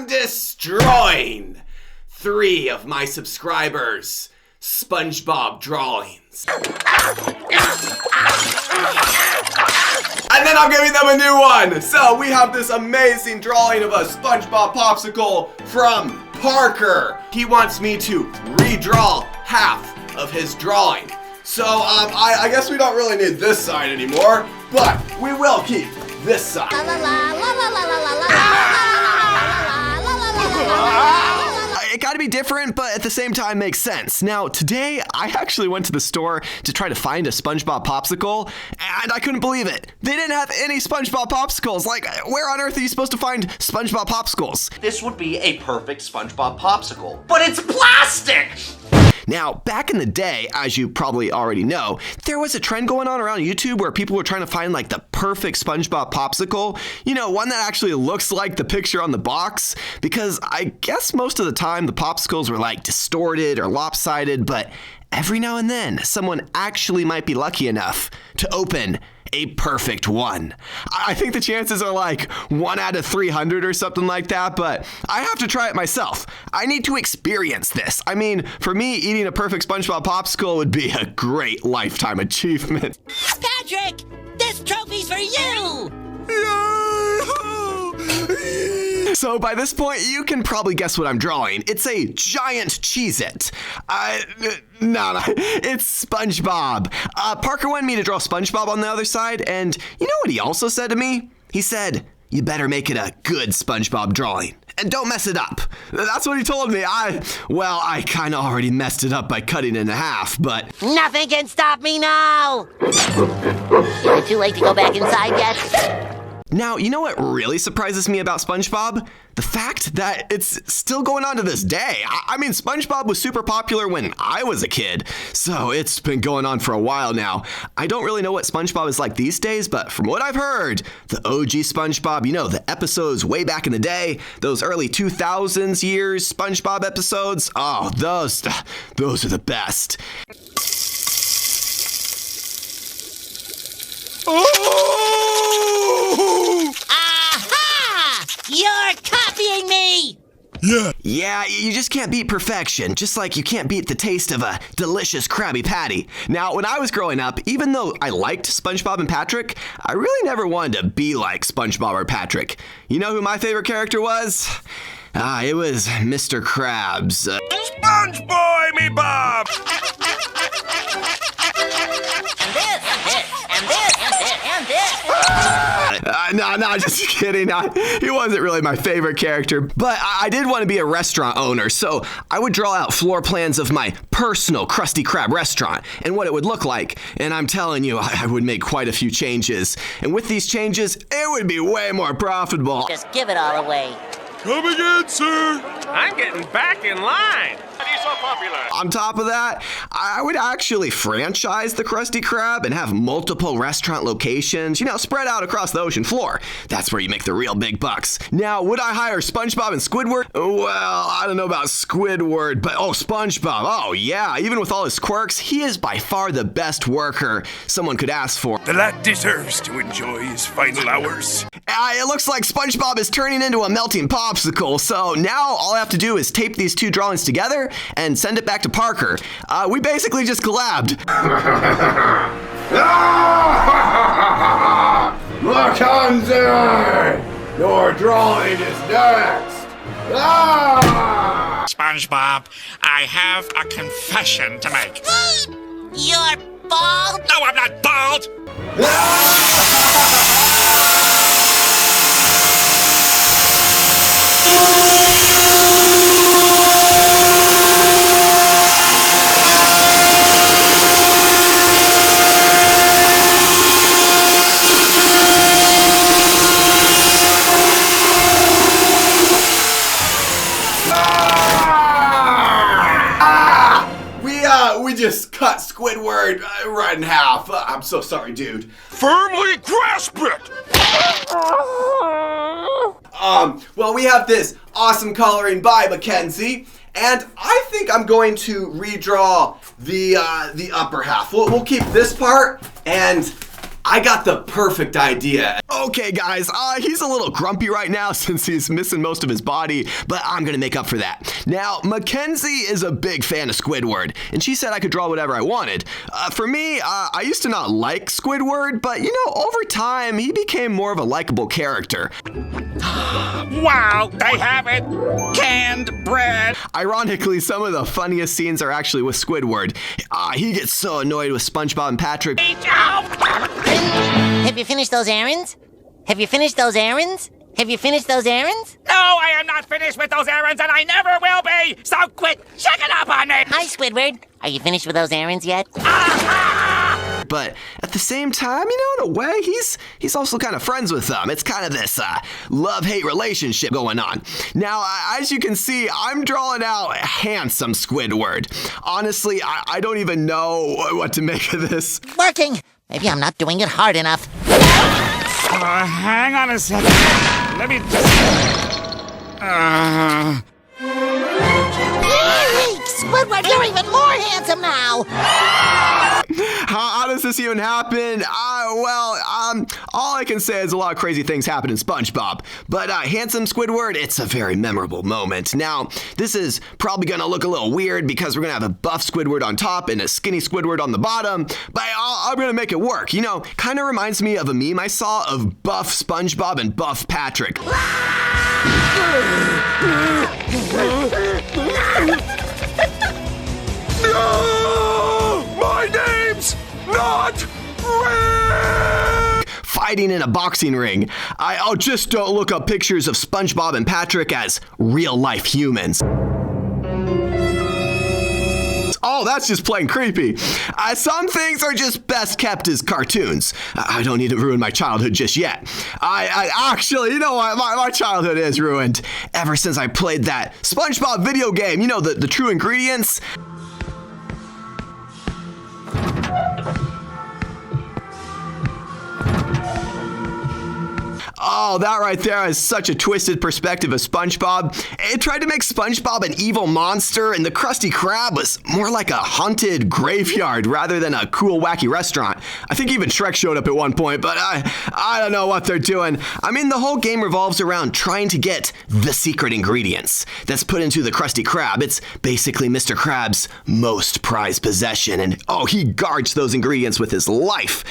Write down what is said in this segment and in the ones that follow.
am destroying 3 of my subscribers' SpongeBob drawings. And then I'm giving them a new one. So we have this amazing drawing of a SpongeBob popsicle from Parker. He wants me to redraw half of his drawing. So I guess we don't really need this side anymore, but we will keep this side. It gotta be different, but at the same time makes sense. Now, today, I actually went to the store to try to find a SpongeBob popsicle, and I couldn't believe it. They didn't have any SpongeBob popsicles. Like, where on earth are you supposed to find SpongeBob popsicles? This would be a perfect SpongeBob popsicle, but it's plastic! Now, back in the day, as you probably already know, there was a trend going on around YouTube where people were trying to find like the perfect SpongeBob popsicle. You know, one that actually looks like the picture on the box, because I guess most of the time the popsicles were like distorted or lopsided, but every now and then someone actually might be lucky enough to open a perfect one. I think the chances are like 1 out of 300 or something like that, but I have to try it myself. I need to experience this. I mean, for me, eating a perfect SpongeBob popsicle would be a great lifetime achievement. Patrick, this trophy's for you! So by this point, you can probably guess what I'm drawing. It's a giant Cheez-It. No, it's SpongeBob. Parker wanted me to draw SpongeBob on the other side, and you know what he also said to me? He said, you better make it a good SpongeBob drawing. And don't mess it up. That's what he told me. I kind of already messed it up by cutting it in half, but... Nothing can stop me now! Is it too late to go back inside yet? Now, you know what really surprises me about SpongeBob? The fact that it's still going on to this day. I mean, SpongeBob was super popular when I was a kid, so it's been going on for a while now. I don't really know what SpongeBob is like these days, but from what I've heard, the OG SpongeBob, you know, the episodes way back in the day, those early 2000s years SpongeBob episodes, oh, those are the best. Aha! You're copying me! Yeah, you just can't beat perfection, just like you can't beat the taste of a delicious Krabby Patty. Now, when I was growing up, even though I liked SpongeBob and Patrick, I really never wanted to be like SpongeBob or Patrick. You know who my favorite character was? It was Mr. Krabs. SpongeBob me Bob! No, just kidding. He wasn't really my favorite character, but I did want to be a restaurant owner, so I would draw out floor plans of my personal Krusty Krab restaurant and what it would look like, and I'm telling you, I would make quite a few changes, and with these changes, it would be way more profitable. Just give it all away. Come again, sir. I'm getting back in line. He's so popular. On top of that, I would actually franchise the Krusty Krab and have multiple restaurant locations, you know, spread out across the ocean floor. That's where you make the real big bucks. Now, would I hire SpongeBob and Squidward? Well, I don't know about Squidward, but SpongeBob, oh yeah, even with all his quirks, he is by far the best worker someone could ask for. The lad deserves to enjoy his final hours. It looks like SpongeBob is turning into a melting popsicle, so now all I have to do is tape these two drawings together and send it back to Parker. We basically just collabed. Mackenzie! Your drawing is next! SpongeBob, I have a confession to make. You're bald? No, I'm not bald! We just cut Squidward right in half. I'm so sorry, dude. Firmly grasp it! Well, we have this awesome coloring by Mackenzie, and I think I'm going to redraw the upper half. We'll keep this part, and I got the perfect idea. Okay, guys, he's a little grumpy right now since he's missing most of his body, but I'm gonna make up for that. Now, Mackenzie is a big fan of Squidward, and she said I could draw whatever I wanted. For me, I used to not like Squidward, but you know, over time, he became more of a likable character. Wow, they have it! Canned bread! Ironically, some of the funniest scenes are actually with Squidward. He gets so annoyed with SpongeBob and Patrick. Have you finished those errands? Have you finished those errands? Have you finished those errands? No, I am not finished with those errands, and I never will be! So quit checking up on me! Hi, Squidward. Are you finished with those errands yet? But at the same time, you know, in a way, he's also kind of friends with them. It's kind of this love-hate relationship going on. Now, as you can see, I'm drawing out handsome Squidward. Honestly, I don't even know what to make of this. Working. Maybe I'm not doing it hard enough. Hang on a second. Let me just... Squidward, you're even more handsome now! How does this even happen? All I can say is a lot of crazy things happen in SpongeBob. But handsome Squidward, it's a very memorable moment. Now, this is probably gonna look a little weird because we're gonna have a buff Squidward on top and a skinny Squidward on the bottom, but I'm gonna make it work. You know, kind of reminds me of a meme I saw of buff SpongeBob and buff Patrick. No! My name's not Rick! Fighting in a boxing ring. Just don't look up pictures of SpongeBob and Patrick as real-life humans. Oh, that's just plain creepy. Some things are just best kept as cartoons. I don't need to ruin my childhood just yet. I actually, you know what? My childhood is ruined ever since I played that SpongeBob video game. You know, the true ingredients. Oh, that right there is such a twisted perspective of SpongeBob. It tried to make SpongeBob an evil monster, and the Krusty Krab was more like a haunted graveyard rather than a cool, wacky restaurant. I think even Shrek showed up at one point, but I don't know what they're doing. I mean, the whole game revolves around trying to get the secret ingredients that's put into the Krusty Krab. It's basically Mr. Krabs' most prized possession, and he guards those ingredients with his life.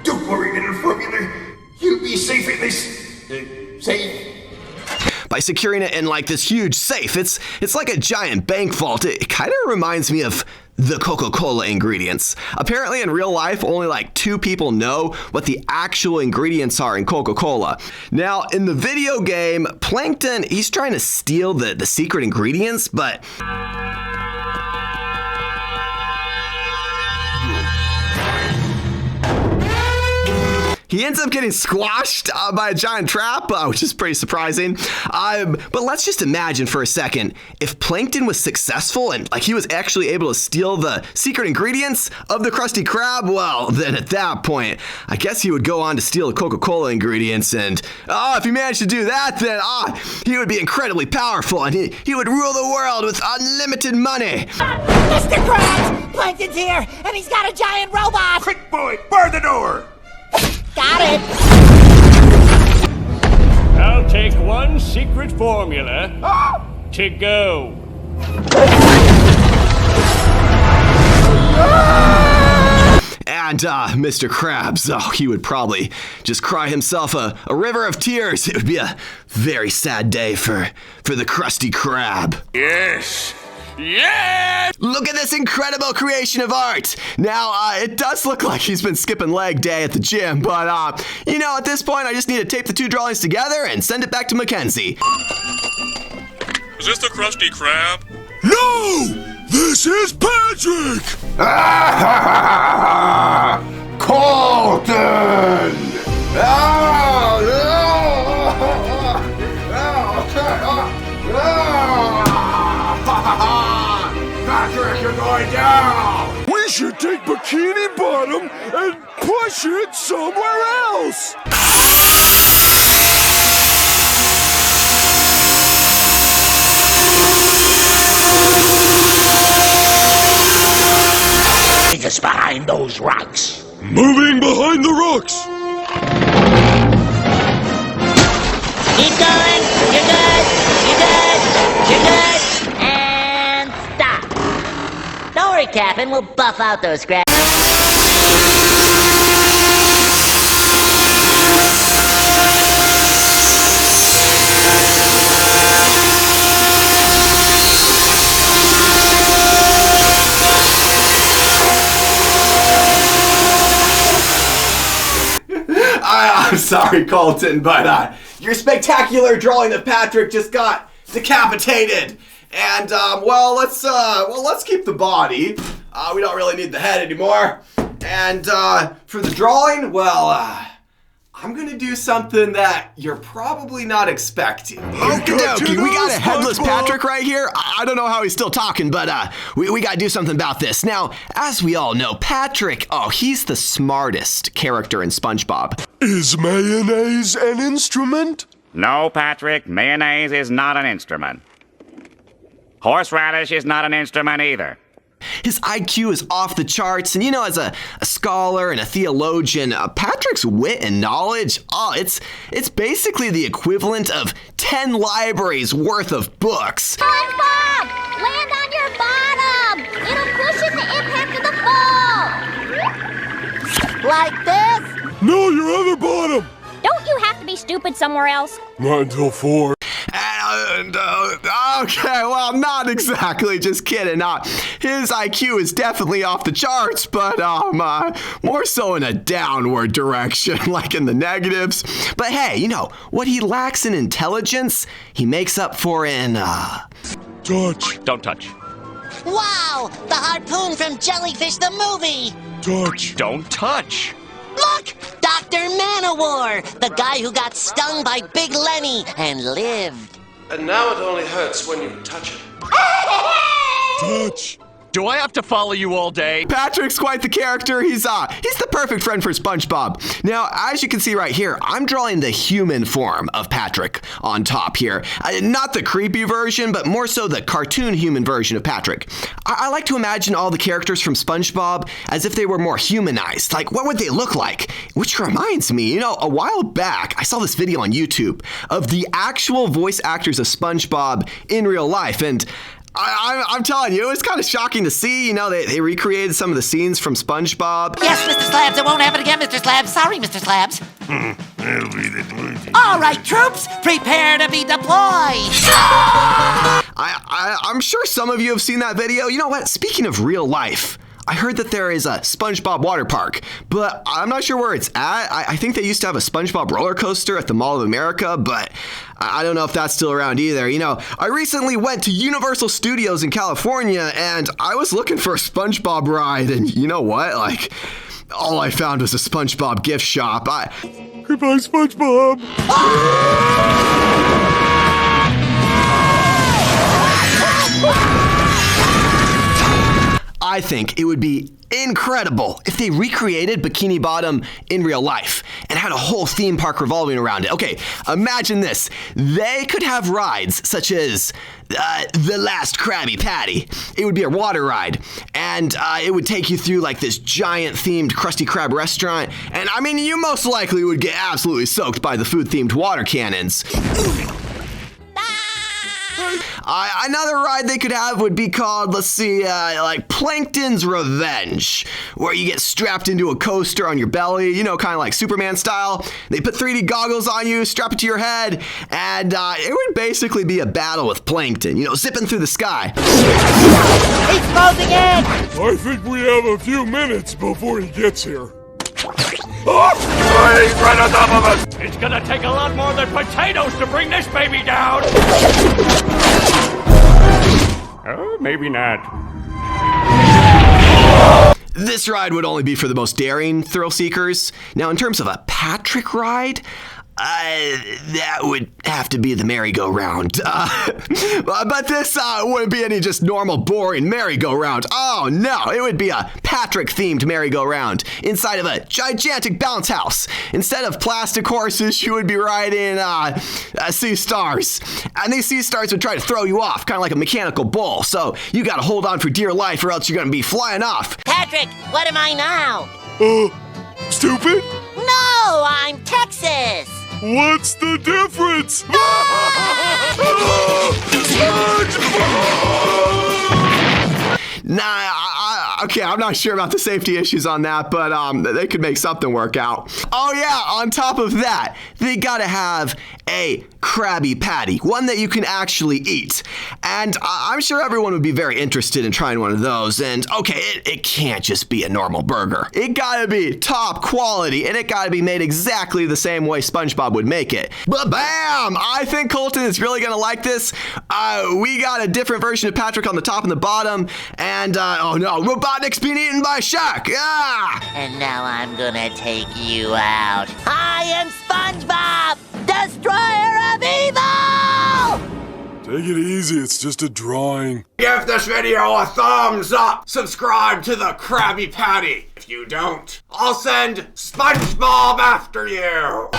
Don't worry, little formula. You'll be safe in this... safe? By securing it in like this huge safe. It's like a giant bank vault. It kind of reminds me of the Coca-Cola ingredients. Apparently in real life, only like 2 people know what the actual ingredients are in Coca-Cola. Now, in the video game, Plankton, he's trying to steal the secret ingredients, but... he ends up getting squashed by a giant trap, which is pretty surprising. But let's just imagine for a second, if Plankton was successful and like he was actually able to steal the secret ingredients of the Krusty Krab, well, then at that point, I guess he would go on to steal the Coca-Cola ingredients, and if he managed to do that, then he would be incredibly powerful, and he would rule the world with unlimited money. Mr. Krabs! Plankton's here, and he's got a giant robot! Quick, boy, bar the door! Got it! I'll take one secret formula to go. And Mr. Krabs, he would probably just cry himself a river of tears. It would be a very sad day for the Krusty Krab. Yes! Yes! Look at this incredible creation of art! Now, it does look like he's been skipping leg day at the gym, but, you know, at this point, I just need to tape the 2 drawings together and send it back to Mackenzie. Is this the Krusty Krab? No! This is Patrick! Colton! Patrick, you're going down! We should take Bikini Bottom and push it somewhere else! Take us behind those rocks. Moving behind Behind the rocks! Keep going. You're good. You're good. You're good. And stop. Don't worry, Captain. We'll buff out those scratches. I'm sorry, Colton, but your spectacular drawing of Patrick just got decapitated. And let's keep the body. We don't really need the head anymore. And for the drawing, I'm gonna do something that you're probably not expecting. Okie dokie, we got a headless Patrick right here. I don't know how he's still talking, but we gotta do something about this. Now, as we all know, Patrick, he's the smartest character in SpongeBob. Is mayonnaise an instrument? No, Patrick, mayonnaise is not an instrument. Horseradish is not an instrument either. His IQ is off the charts, and as a scholar and a theologian, Patrick's wit and knowledge, it's basically the equivalent of 10 libraries worth of books. SpongeBob! Land on your bottom! It'll cushion the impact of the fall! Like this? No, your other bottom! Don't you have to be stupid somewhere else? Not until 4. Okay, well, not exactly, just kidding. His IQ is definitely off the charts, but more so in a downward direction, like in the negatives. But hey, what he lacks in intelligence, he makes up for in, Touch. Don't touch. Wow! The harpoon from Jellyfish the movie! Touch. Don't touch. Look! Dr. Manowar! The guy who got stung by Big Lenny and lived. And now it only hurts when you touch it. Touch. Do I have to follow you all day? Patrick's quite the character. He's the perfect friend for SpongeBob. Now, as you can see right here, I'm drawing the human form of Patrick on top here. Not the creepy version, but more so the cartoon human version of Patrick. I like to imagine all the characters from SpongeBob as if they were more humanized. Like, what would they look like? Which reminds me, a while back, I saw this video on YouTube of the actual voice actors of SpongeBob in real life, and I'm telling you, it was kind of shocking to see. They recreated some of the scenes from SpongeBob. Yes, Mr. Slabs, it won't happen again, Mr. Slabs. Sorry, Mr. Slabs. That'll be the 20. All right, troops, prepare to be deployed. I'm sure some of you have seen that video. You know what? Speaking of real life, I heard that there is a SpongeBob water park, but I'm not sure where it's at. I think they used to have a SpongeBob roller coaster at the Mall of America, but I don't know if that's still around either. I recently went to Universal Studios in California, and I was looking for a SpongeBob ride, and you know what? All I found was a SpongeBob gift shop. Goodbye, SpongeBob. I think it would be incredible if they recreated Bikini Bottom in real life and had a whole theme park revolving around it. Okay, imagine this. They could have rides such as the Last Krabby Patty. It would be a water ride, and it would take you through this giant themed Krusty Krab restaurant, and you most likely would get absolutely soaked by the food themed water cannons. Another ride they could have would be called, Plankton's Revenge, where you get strapped into a coaster on your belly, kind of like Superman style. They put 3D goggles on you, strap it to your head, and it would basically be a battle with Plankton, zipping through the sky. He's closing in! I think we have a few minutes before he gets here. He's right on top of us! It's gonna take a lot more than potatoes to bring this baby down! Oh, maybe not. This ride would only be for the most daring thrill seekers. Now, in terms of a Patrick ride, that would have to be the merry-go-round. But this wouldn't be any just normal, boring merry-go-round. Oh, no, it would be a Patrick-themed merry-go-round inside of a gigantic bounce house. Instead of plastic horses, you would be riding sea stars. And these sea stars would try to throw you off, kind of like a mechanical bull. So you gotta hold on for dear life or else you're gonna be flying off. Patrick, what am I now? stupid? No, I'm Texas. What's the difference? Nah, okay, I'm not sure about the safety issues on that, but they could make something work out. Oh yeah, on top of that, they gotta have a Krabby Patty, one that you can actually eat. And I'm sure everyone would be very interested in trying one of those. And okay, it can't just be a normal burger. It gotta be top quality, and it gotta be made exactly the same way SpongeBob would make it. But bam! I think Colton is really gonna like this. We got a different version of Patrick on the top and the bottom, and oh no, Robotnik's being eaten by a shark! Ah! And now I'm gonna take you out. I am SpongeBob, destroyer of evil! Take it easy, it's just a drawing. Give this video a thumbs up. Subscribe to the Krabby Patty. If you don't, I'll send SpongeBob after you.